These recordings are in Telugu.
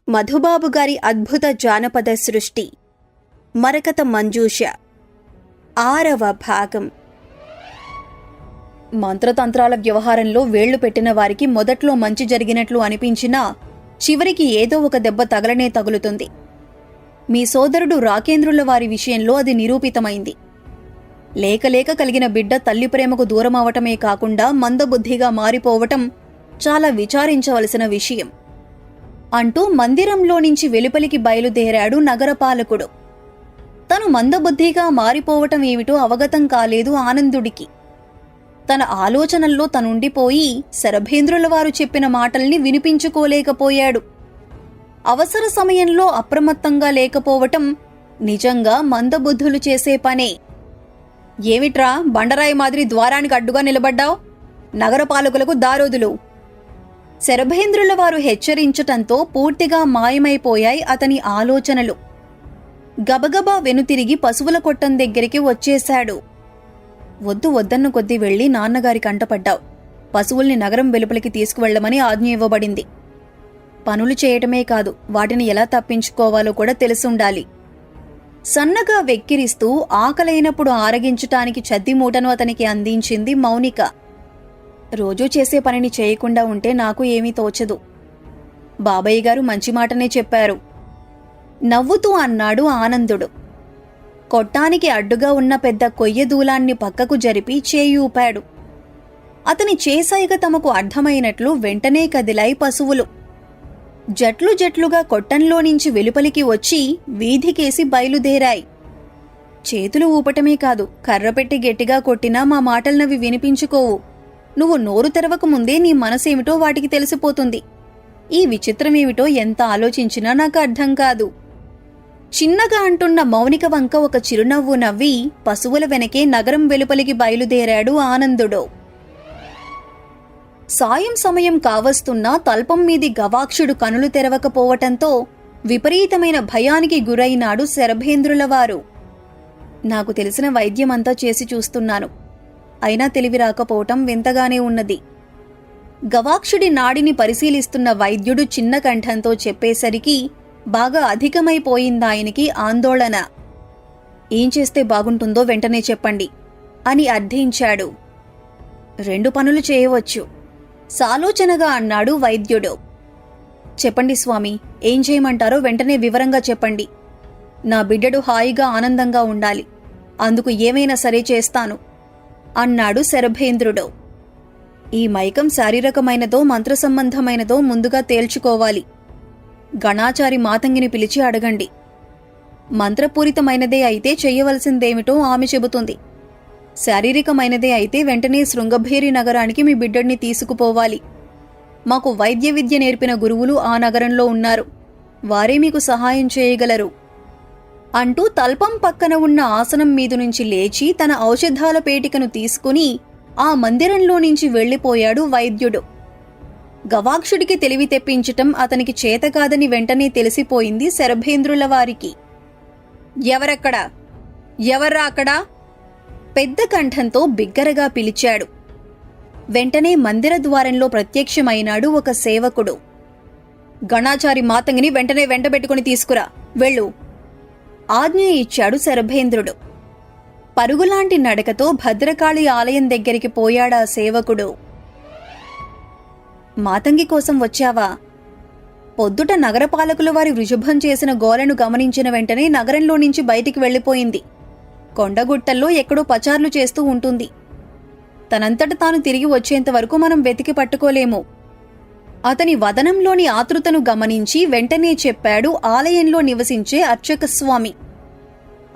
మధుబాబు గారి అద్భుత జానపద సృష్టి మరకత మంజూష 6వ భాగం. మంత్రతంత్రాల వ్యవహారంలో వేళ్లు పెట్టిన వారికి మొదట్లో మంచి జరిగినట్లు అనిపించినా చివరికి ఏదో ఒక దెబ్బ తగలనే తగులుతుంది. మీ సోదరుడు రాకేంద్రుల వారి విషయంలో అది నిరూపితమైంది. లేక కలిగిన బిడ్డ తల్లి ప్రేమకు దూరమవటమే కాకుండా మందబుద్ధిగా మారిపోవటం చాలా విచారించవలసిన విషయం అంటూ మందిరంలో నుంచి వెలుపలికి బయలుదేరాడు నగరపాలకుడు. తను మందబుద్ధిగా మారిపోవటం ఏమిటో అవగతం కాలేదు ఆనందుడికి. తన ఆలోచనల్లో తనుండిపోయి శరభేంద్రుల వారు చెప్పిన మాటల్ని వినిపించుకోలేకపోయాడు. అవసర సమయంలో అప్రమత్తంగా లేకపోవటం నిజంగా మందబుద్ధులు చేసే పనే. ఏమిట్రా బండరాయి మాదిరి ద్వారానికి అడ్డుగా నిలబడ్డావు? నగరపాలకులకు దారోదులు! శరభేంద్రుల వారు హెచ్చరించటంతో పూర్తిగా మాయమైపోయాయి అతని ఆలోచనలు. గబగబా వెనుతిరిగి పశువుల కొట్టం దగ్గరికి వచ్చేశాడు. వద్దన్న కొద్దీ వెళ్లి నాన్నగారి కంటపడ్డావు. పశువుల్ని నగరం వెలుపలికి తీసుకువెళ్లమని ఆజ్ఞ ఇవ్వబడింది. పనులు చేయటమే కాదు, వాటిని ఎలా తప్పించుకోవాలో కూడా తెలుసుండాలి. సన్నగా వెక్కిరిస్తూ ఆకలైనప్పుడు ఆరగించటానికి చద్ది మూటను అతనికి అందించింది మౌనిక. రోజూ చేసే పనిని చేయకుండా ఉంటే నాకు ఏమీ తోచదు. బాబయ్య గారు మంచి మాటనే చెప్పారు నవ్వుతూ అన్నాడు ఆనందుడు. కొట్టానికి అడ్డుగా ఉన్న పెద్ద కొయ్య దూలాన్ని పక్కకు జరిపి చేయి ఊపాడు. అతని చేసైగ తమకు అర్థమైనట్లు వెంటనే కదిలాయి పశువులు. జట్లుగా కొట్టంలో నుంచి వెలుపలికి వచ్చి వీధికేసి బయలుదేరాయి. చేతులు ఊపటమే కాదు, కర్రపెట్టి గట్టిగా కొట్టినా మా మాటలనవి వినిపించుకోవు. నువ్వు నోరు తెరవక ముందే నీ మనసేమిటో వాటికి తెలిసిపోతుంది. ఈ విచిత్రమేమిటో ఎంత ఆలోచించినా నాకు అర్థం కాదు. చిన్నగా అంటున్న మౌనిక వంక ఒక చిరునవ్వు నవ్వి పశువుల వెనకే నగరం వెలుపలికి బయలుదేరాడు ఆనందుడు. సాయం సమయం కావస్తున్నా తల్పం మీది గవాక్షుడు కనులు తెరవకపోవటంతో విపరీతమైన భయానికి గురైనాడు శరభేంద్రుల వారు. నాకు తెలిసిన వైద్యమంతా చేసి చూస్తున్నాను, అయినా తెలివి రాకపోవటం వింతగానే ఉన్నది. గవాక్షుడి నాడిని పరిశీలిస్తున్న వైద్యుడు చిన్న కంఠంతో చెప్పేసరికి బాగా అధికమైపోయిందాయనికి ఆందోళన. ఏం చేస్తే బాగుంటుందో వెంటనే చెప్పండి అని అర్థించాడు. 2 పనులు చేయవచ్చు సాలోచనగా అన్నాడు వైద్యుడు. చెప్పండి స్వామి, ఏం చేయమంటారో వెంటనే వివరంగా చెప్పండి. నా బిడ్డడు హాయిగా ఆనందంగా ఉండాలి, అందుకు ఏమైనా సరే చేస్తాను అన్నాడు శరభేంద్రుడు. ఈ మైకం శారీరకమైనదో మంత్ర సంబంధమైనదో ముందుగా తేల్చుకోవాలి. గణాచారి మాతంగిని పిలిచి అడగండి. మంత్రపూరితమైనదే అయితే చెయ్యవలసిందేమిటో ఆమె చెబుతుంది. శారీరకమైనదే అయితే వెంటనే శృంగభేరి నగరానికి మీ బిడ్డడిని తీసుకుపోవాలి. మాకు వైద్య విద్య నేర్పిన గురువులు ఆ నగరంలో ఉన్నారు, వారే మీకు సహాయం చేయగలరు అంటూ తల్పం పక్కన ఉన్న ఆసనం మీద నుంచి లేచి తన ఔషధాల పేటికను తీసుకుని ఆ మందిరంలో నుంచి వెళ్లిపోయాడు వైద్యుడు. గవాక్షుడికి తెలివి తెప్పించటం అతనికి చేతకాదని వెంటనే తెలిసిపోయింది శరభేంద్రుల వారికి. ఎవరక్కడా? ఎవర్రా అక్కడా? పెద్ద కంఠంతో బిగ్గరగా పిలిచాడు. వెంటనే మందిర ద్వారంలో ప్రత్యక్షమైనాడు ఒక సేవకుడు. గణాచారి మాతంగిని వెంటనే వెంటబెట్టుకుని తీసుకురా, వెళ్ళు ఆజ్ఞ ఇచ్చాడు శరభేంద్రుడు. పరుగులాంటి నడకతో భద్రకాళి ఆలయం దగ్గరికి పోయాడా సేవకుడు. మాతంగి కోసం వచ్చావా? పొద్దుట నగరపాలకుల వారి వృషభం చేసిన గోలను గమనించిన వెంటనే నగరంలో నుంచి బయటికి వెళ్లిపోయింది. కొండగుట్టల్లో ఎక్కడో పచార్లు చేస్తూ ఉంటుంది. తనంతట తాను తిరిగి వచ్చేంతవరకు మనం వెతికి పట్టుకోలేము. అతని వదనంలోని ఆతృతను గమనించి వెంటనే చెప్పాడు ఆలయంలో నివసించే అర్చకస్వామి.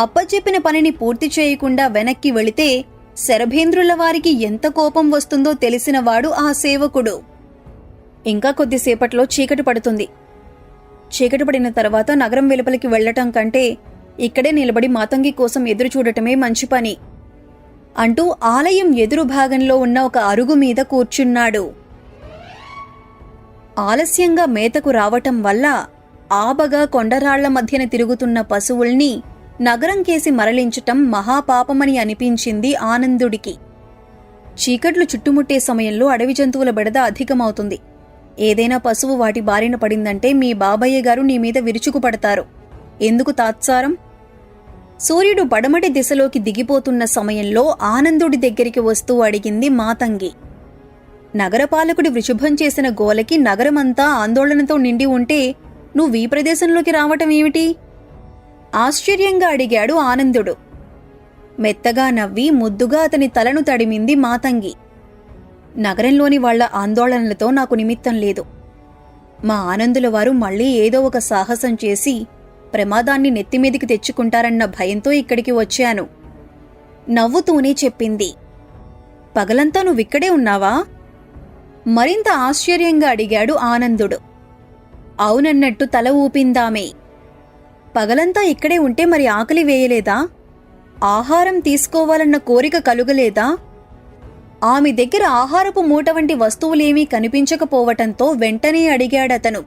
అప్పచెప్పిన పనిని పూర్తి చేయకుండా వెనక్కి వెళితే శరభేంద్రుల వారికి ఎంత కోపం వస్తుందో తెలిసినవాడు ఆ సేవకుడు. ఇంకా కొద్దిసేపట్లో చీకటి పడుతుంది. చీకటి పడిన తర్వాత నగరం వెలుపలికి వెళ్లటం కంటే ఇక్కడే నిలబడి మాతంగి కోసం ఎదురు చూడటమే మంచి పని అంటూ ఆలయం ఎదురు భాగంలో ఉన్న ఒక అరుగు మీద కూర్చున్నాడు. ఆలస్యంగా మేతకు రావటం వల్ల ఆబగా కొండరాళ్ల మధ్యన తిరుగుతున్న పశువుల్ని నగరం కేసి మరలించటం మహాపాపమని అనిపించింది ఆనందుడికి. చీకట్లు చుట్టుముట్టే సమయంలో అడవి జంతువుల బెడద అధికమవుతుంది. ఏదైనా పశువు వాటి బారిన పడిందంటే మీ బాబయ్య గారు నీ మీద విరుచుకుపడతారు. ఎందుకు తాత్సారం? సూర్యుడు పడమటి దిశలోకి దిగిపోతున్న సమయంలో ఆనందుడి దగ్గరికి వస్తూ అడిగింది మాతంగి. నగరపాలకుడి వృషభం చేసిన గోలకి నగరమంతా ఆందోళనతో నిండి ఉంటే నువ్వీ ప్రదేశంలోకి రావటం ఏమిటి? ఆశ్చర్యంగా అడిగాడు ఆనందుడు. మెత్తగా నవ్వి ముద్దుగా అతని తలను తడిమింది మాతంగి. నగరంలోని వాళ్ల ఆందోళనలతో నాకు నిమిత్తం లేదు. మా ఆనందుల వారు మళ్లీ ఏదో ఒక సాహసం చేసి ప్రమాదాన్ని నెత్తిమీదికి తెచ్చుకుంటారన్న భయంతో ఇక్కడికి వచ్చాను. నవ్వుతూనే చెప్పింది. పగలంతా నువ్విక్కడే ఉన్నావా? మరింత ఆశ్చర్యంగా అడిగాడు ఆనందుడు. అవునన్నట్టు తల ఊపిందామే. పగలంతా ఇక్కడే ఉంటే మరి ఆకలి వేయలేదా? ఆహారం తీసుకోవాలన్న కోరిక కలుగలేదా? ఆమె దగ్గర ఆహారపు మూట వంటి వస్తువులేమీ కనిపించకపోవటంతో వెంటనే అడిగాడతను.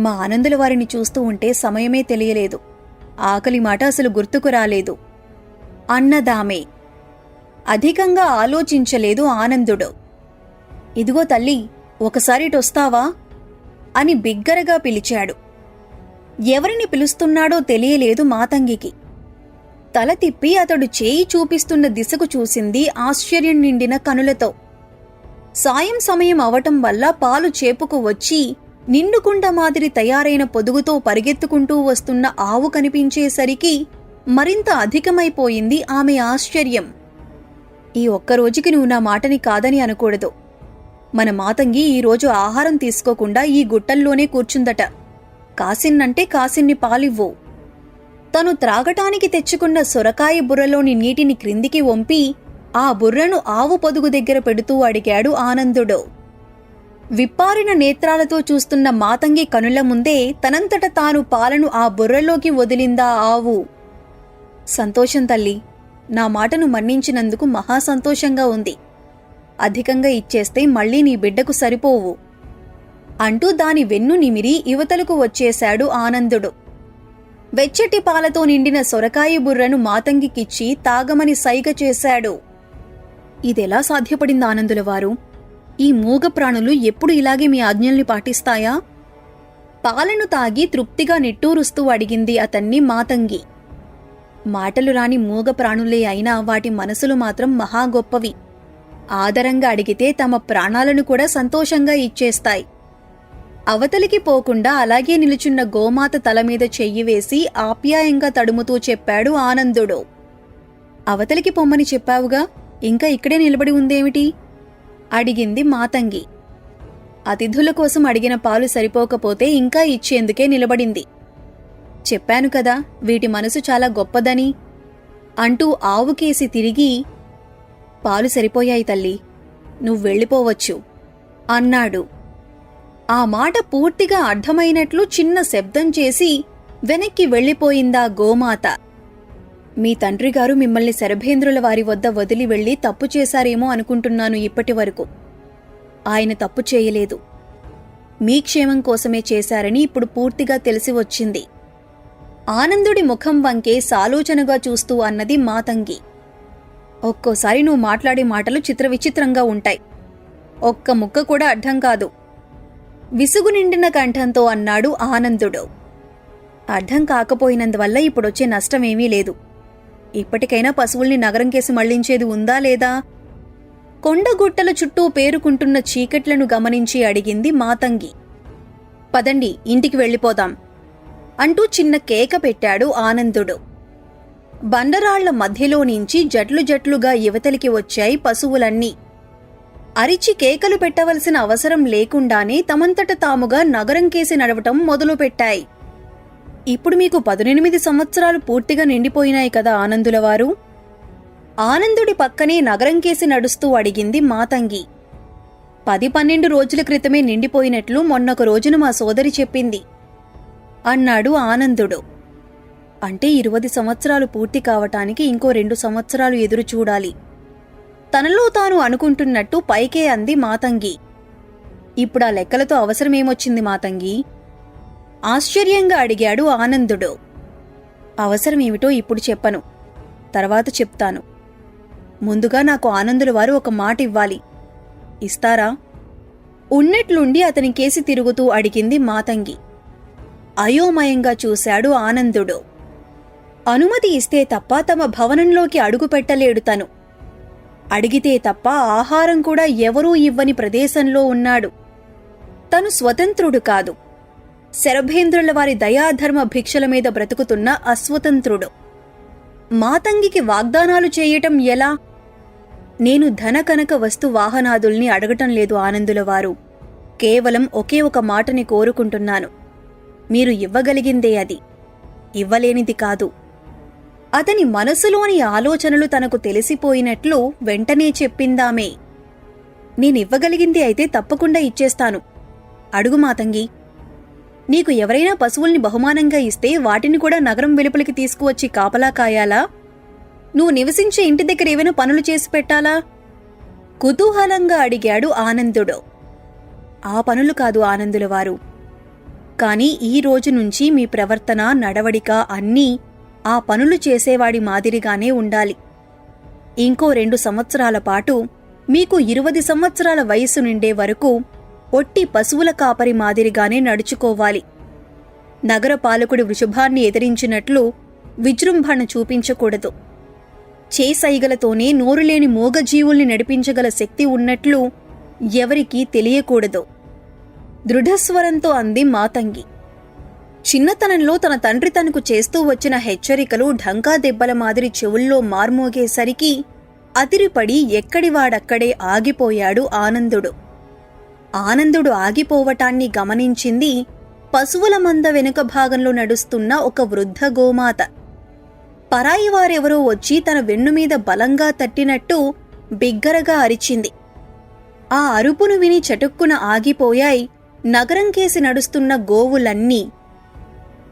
మా ఆనందుల వారిని చూస్తూ ఉంటే సమయమే తెలియలేదు. ఆకలి మాట అసలు గుర్తుకు రాలేదు అన్నదామే. అధికంగా ఆలోచించలేదు ఆనందుడు. ఇదిగో తల్లి, ఒకసారిటొస్తావా అని బిగ్గరగా పిలిచాడు. ఎవరిని పిలుస్తున్నాడో తెలియలేదు మాతంగికి. తల తిప్పి అతడు చేయి చూపిస్తున్న దిశకు చూసింది ఆశ్చర్యం నిండిన కనులతో. సాయం సమయం అవటం వల్ల పాలు చేపుకు వచ్చి నిండుకుండ మాదిరి తయారైన పొదుగుతో పరిగెత్తుకుంటూ వస్తున్న ఆవు కనిపించేసరికి మరింత అధికమైపోయింది ఆమె ఆశ్చర్యం. ఈ ఒక్కరోజుకి నువ్వు నా మాటని కాదని అనకూడదు. మన మాతంగి ఈరోజు ఆహారం తీసుకోకుండా ఈ గుట్టల్లోనే కూర్చుందట. కాసిన్నంటే కాసిన్ని పాలివ్వు. తను త్రాగటానికి తెచ్చుకున్న సొరకాయ బుర్రలోని నీటిని క్రిందికి వంపి ఆ బుర్రను ఆవు పొదుగు దగ్గర పెడుతూ అడిగాడు ఆనందుడు. విప్పారిన నేత్రాలతో చూస్తున్న మాతంగి కనుల ముందే తనంతట తాను పాలను ఆ బుర్రలోకి వదిలిందా ఆవు. సంతోషం తల్లి, నా మాటను మన్నించినందుకు మహాసంతోషంగా ఉంది. అధికంగా ఇచ్చేస్తే మళ్లీ నీ బిడ్డకు సరిపోవు అంటూ దాని వెన్ను నిమిరి యువతలకు వచ్చేశాడు ఆనందుడు. వెచ్చటి పాలతో నిండిన సొరకాయ బుర్రను మాతంగికిచ్చి తాగమని సైగ చేశాడు. ఇదెలా సాధ్యపడింది ఆనందుల వారు? ఈ మూగ ప్రాణులు ఎప్పుడు ఇలాగే మీ ఆజ్ఞల్ని పాటిస్తాయా? పాలను తాగి తృప్తిగా నిట్టూరుస్తూ అడిగింది అతన్ని మాతంగి. మాటలు రాని మూగ ప్రాణులే అయినా వాటి మనసులు మాత్రం మహా గొప్పవి. ఆదరంగా అడిగితే తమ ప్రాణాలను కూడా సంతోషంగా ఇచ్చేస్తాయి. అవతలికి పోకుండా అలాగే నిలుచున్న గోమాత తలమీద చెయ్యి వేసి ఆప్యాయంగా తడుముతూ చెప్పాడు ఆనందుడు. అవతలికి పొమ్మని చెప్పావుగా, ఇంకా ఇక్కడే నిలబడి ఉందేమిటి? అడిగింది మాతంగి. అతిథుల కోసం అడిగిన పాలు సరిపోకపోతే ఇంకా ఇచ్చేందుకే నిలబడింది. చెప్పాను కదా, వీటి మనసు చాలా గొప్పదని అంటూ ఆవుకేసి తిరిగి, పాలు సరిపోయాయి తల్లి, నువ్వు వెళ్ళిపోవచ్చు అన్నాడు. ఆ మాట పూర్తిగా అర్థమైనట్లు చిన్న శబ్దం చేసి వెనక్కి వెళ్ళిపోయిందా గోమాత. మీ తండ్రిగారు మిమ్మల్ని శరభేంద్రుల వారి వద్ద వదిలి వెళ్లి తప్పు చేశారేమో అనుకుంటున్నాను. ఇప్పటి వరకు ఆయన తప్పు చేయలేదు, మీ క్షేమం కోసమే చేశారని ఇప్పుడు పూర్తిగా తెలిసి వచ్చింది. ఆనందుడి ముఖం వంకే సాలోచనగా చూస్తూ అన్నది మాతంగి. ఒక్కోసారి నువ్వు మాట్లాడే మాటలు చిత్రవిచిత్రంగా ఉంటాయి. ఒక్క ముక్క కూడా అర్థం కాదు విసుగు నిండిన కంఠంతో అన్నాడు ఆనందుడు. అర్థం కాకపోయినందువల్ల ఇప్పుడొచ్చే నష్టమేమీ లేదు. ఇప్పటికైనా పశువుల్ని నగరం కేసి మళ్లించేది ఉందా లేదా? కొండగుట్టల చుట్టూ పేరుకుంటున్న చీకట్లను గమనించి అడిగింది మాతంగి. పదండి, ఇంటికి వెళ్ళిపోదాం అంటూ చిన్న కేక పెట్టాడు ఆనందుడు. బండరాళ్ల మధ్యలో నుంచి జట్లు జట్లుగా యువతలికి వచ్చాయి పశువులన్నీ. అరిచి కేకలు పెట్టవలసిన అవసరం లేకుండానే తమంతట తాముగా నగరం కేసి నడవటం మొదలుపెట్టాయి. ఇప్పుడు మీకు 18 సంవత్సరాలు పూర్తిగా నిండిపోయినాయి కదా ఆనందులవారు? ఆనందుడి పక్కనే నగరం కేసి నడుస్తూ అడిగింది మాతంగి. 10-12 రోజుల క్రితమే నిండిపోయినట్లు మొన్నొక రోజున మా సోదరి చెప్పింది అన్నాడు ఆనందుడు. అంటే 20 సంవత్సరాలు పూర్తి కావటానికి ఇంకో 2 సంవత్సరాలు ఎదురు చూడాలి. తనలో తాను అనుకుంటున్నట్టు పైకే అంది మాతంగి. ఇప్పుడా లెక్కలతో అవసరమేమొచ్చింది మాతంగి? ఆశ్చర్యంగా అడిగాడు ఆనందుడు. అవసరమేమిటో ఇప్పుడు చెప్పను, తర్వాత చెప్తాను. ముందుగా నాకు ఆనందుల వారు ఒక మాట ఇవ్వాలి. ఇస్తారా? ఉన్నట్లుండి అతని కేసి తిరుగుతూ అడిగింది మాతంగి. అయోమయంగా చూశాడు ఆనందుడు. అనుమతి ఇస్తే తప్ప తమ భవనంలోకి అడుగు పెట్టలేడు తను. అడిగితే తప్ప ఆహారం కూడా ఎవరూ ఇవ్వని ప్రదేశంలో ఉన్నాడు. తను స్వతంత్రుడు కాదు, శరభేంద్రుల వారి దయాధర్మ భిక్షల మీద బ్రతుకుతున్న అస్వతంత్రుడు. మాతంగికి వాగ్దానాలు చేయటం ఎలా? నేను ధనకనక వస్తు వాహనాదుల్ని అడగటం లేదు ఆనందుల వారు. కేవలం ఒకే ఒక మాటని కోరుకుంటున్నాను. మీరు ఇవ్వగలిగిందే అది, ఇవ్వలేనిది కాదు. అతని మనసులోని ఆలోచనలు తనకు తెలిసిపోయినట్లు వెంటనే చెప్పిందామే. నేనివ్వగలిగింది అయితే తప్పకుండా ఇచ్చేస్తాను. అడుగు మాతంగి. నీకు ఎవరైనా పశువుల్ని బహుమానంగా ఇస్తే వాటిని కూడా నగరం వెలుపలికి తీసుకువచ్చి కాపలా కాయాలా? నువ్వు నివసించే ఇంటి దగ్గర ఏమైనా పనులు చేసి పెట్టాలా? కుతూహలంగా అడిగాడు ఆనందుడు. ఆ పనులు కాదు ఆనందుల వారు. కాని ఈ రోజు నుంచి మీ ప్రవర్తన, నడవడిక అన్నీ ఆ పనులు చేసేవాడి మాదిరిగానే ఉండాలి. ఇంకో 2 సంవత్సరాల పాటు మీకు 20 సంవత్సరాల వయసు నిండే వరకు ఒట్టి పశువుల కాపరి మాదిరిగానే నడుచుకోవాలి. నగర పాలకుడి వృషభాన్ని ఎదిరించినట్లు విజృంభణ చూపించకూడదు. చేసైగలతోనే నోరులేని మూగజీవుల్ని నడిపించగల శక్తి ఉన్నట్లు ఎవరికీ తెలియకూడదు. దృఢస్వరంతో అంది మాతంగి. చిన్నతనంలో తన తండ్రి తనకు చేస్తూ వచ్చిన హెచ్చరికలు ఢంకా దెబ్బల మాదిరి చెవుల్లో మార్మోగేసరికి అదిరిపడి ఎక్కడివాడక్కడే ఆగిపోయాడు ఆనందుడు. ఆనందుడు ఆగిపోవటాన్ని గమనించింది పశువుల మంద వెనుక భాగంలో నడుస్తున్న ఒక వృద్ధ గోమాత. పరాయివారెవరో వచ్చి తన వెన్నుమీద బలంగా తట్టినట్టు బిగ్గరగా అరిచింది. ఆ అరుపును విని చటుక్కున ఆగిపోయాయి నగరం కేసి నడుస్తున్న గోవులన్నీ.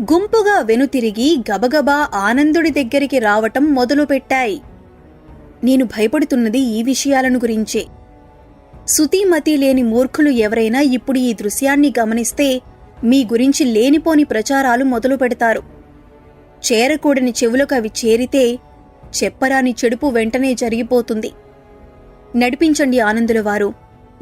గుంపుగా వెనుతిరిగి గబగబా ఆనందుడి దగ్గరికి రావటం మొదలుపెట్టాయి. నేను భయపడుతున్నది ఈ విషయాలను గురించే. సుతీమతి లేని మూర్ఖులు ఎవరైనా ఇప్పుడు ఈ దృశ్యాన్ని గమనిస్తే మీ గురించి లేనిపోని ప్రచారాలు మొదలు పెడతారు. చేరకూడని చెవులకు అవి చేరితే చెప్పరాని చెడుపు వెంటనే జరిగిపోతుంది. నడిపించండి ఆనందుల వారు,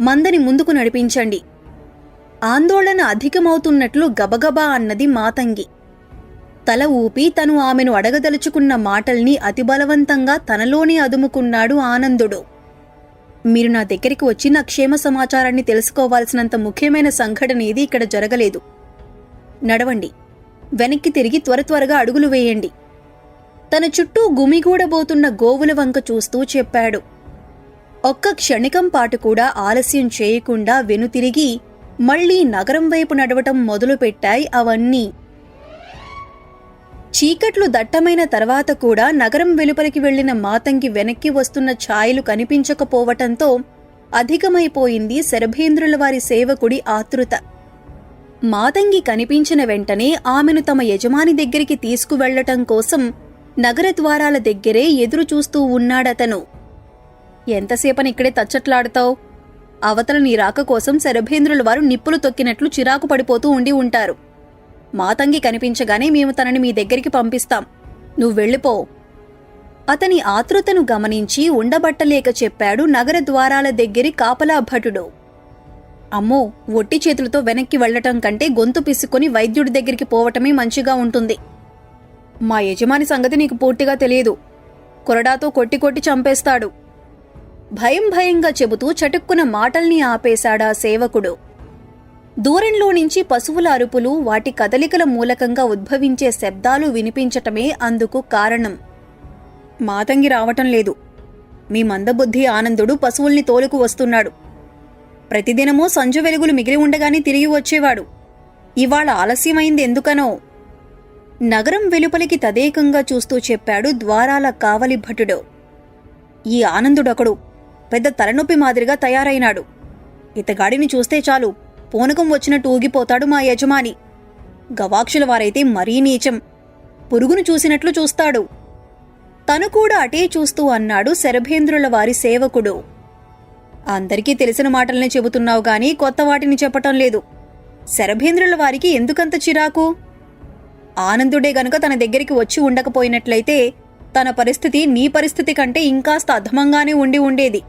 మందని ముందుకు నడిపించండి. ఆందోళన అధికమవుతున్నట్లు గబగబా అన్నది మాతంగి. తల ఊపి తను ఆమెను అడగదలుచుకున్న మాటల్ని అతిబలవంతంగా తనలోనే అదుముకున్నాడు ఆనందుడు. మీరు నా దగ్గరికి వచ్చి నా క్షేమ సమాచారాన్ని తెలుసుకోవాల్సినంత ముఖ్యమైన సంఘటన ఏది ఇక్కడ జరగలేదు. నడవండి, వెనక్కి తిరిగి త్వరగా అడుగులు వేయండి. తన చుట్టూ గుమిగూడబోతున్న గోవుల వంక చూస్తూ చెప్పాడు. ఒక్క క్షణికం పాటు కూడా ఆలస్యం చేయకుండా వెనుతిరిగి మళ్లీ నగరం వైపు నడవటం మొదలుపెట్టాయి అవన్నీ. చీకట్లు దట్టమైన తర్వాత కూడా నగరం వెలుపలికి వెళ్లిన మాతంగి వెనక్కి వస్తున్న ఛాయలు కనిపించకపోవటంతో అధికమైపోయింది శరభేంద్రుల వారి సేవకుడి ఆతృత. మాతంగి కనిపించిన వెంటనే ఆమెను తమ యజమాని దగ్గరికి తీసుకువెళ్లటం కోసం నగర ద్వారాల దగ్గరే ఎదురుచూస్తూ ఉన్నాడతను. ఎంతసేపని ఇక్కడే తచ్చట్లాడతావు? అవతల నీ రాక కోసం శరభేంద్రుల వారు నిప్పులు తొక్కినట్లు చిరాకు పడిపోతూ ఉండి ఉంటారు. మాతంగి కనిపించగానే మేము తనని మీ దగ్గరికి పంపిస్తాం. నువ్వు వెళ్ళిపో. అతని ఆతృతను గమనించి ఉండబట్టలేక చెప్పాడు నగర ద్వారాల దగ్గరి కాపలా భటుడు. అమ్మో, ఒట్టి చేతులతో వెనక్కి వెళ్లటం కంటే గొంతు పిసుకొని వైద్యుడి దగ్గరికి పోవటమే మంచిగా ఉంటుంది. మా యజమాని సంగతి నీకు పూర్తిగా తెలియదు. కొరడాతో కొట్టి చంపేస్తాడు. భయంగా చెబుతూ చటుక్కున మాటల్ని ఆపేశాడా సేవకుడు. దూరంలో నుంచి పశువుల అరుపులు, వాటి కదలికల మూలకంగా ఉద్భవించే శబ్దాలు వినిపించటమే అందుకు కారణం. మాతంగి రావటం లేదు. మీ మందబుద్ధి ఆనందుడు పశువుల్ని తోలుకు వస్తున్నాడు. ప్రతిదినమూ సంజు వెలుగులు మిగిలి ఉండగానే తిరిగి వచ్చేవాడు. ఇవాళ ఆలస్యమైంది ఎందుకనో. నగరం వెలుపలికి తదేకంగా చూస్తూ చెప్పాడు ద్వారాల కావలి భటుడు. ఈ ఆనందుడొకడు పెద్ద తలనొప్పి మాదిరిగా తయారైనాడు. ఇతగాడిని చూస్తే చాలు పూనకం వచ్చినట్టు ఊగిపోతాడు మా యజమాని. గవాక్షుల వారైతే మరీ నీచం, పురుగును చూసినట్లు చూస్తాడు. తను కూడా అటే చూస్తూ అన్నాడు శరభేంద్రుల వారి సేవకుడు. అందరికీ తెలిసిన మాటల్నే చెబుతున్నావు గాని కొత్త వాటిని చెప్పటం లేదు. శరభేంద్రుల వారికి ఎందుకంత చిరాకు? ఆనందుడే గనుక తన దగ్గరికి వచ్చి ఉండకపోయినట్లయితే తన పరిస్థితి నీ పరిస్థితి కంటే ఇంకాస్త అధమంగానే ఉండేది.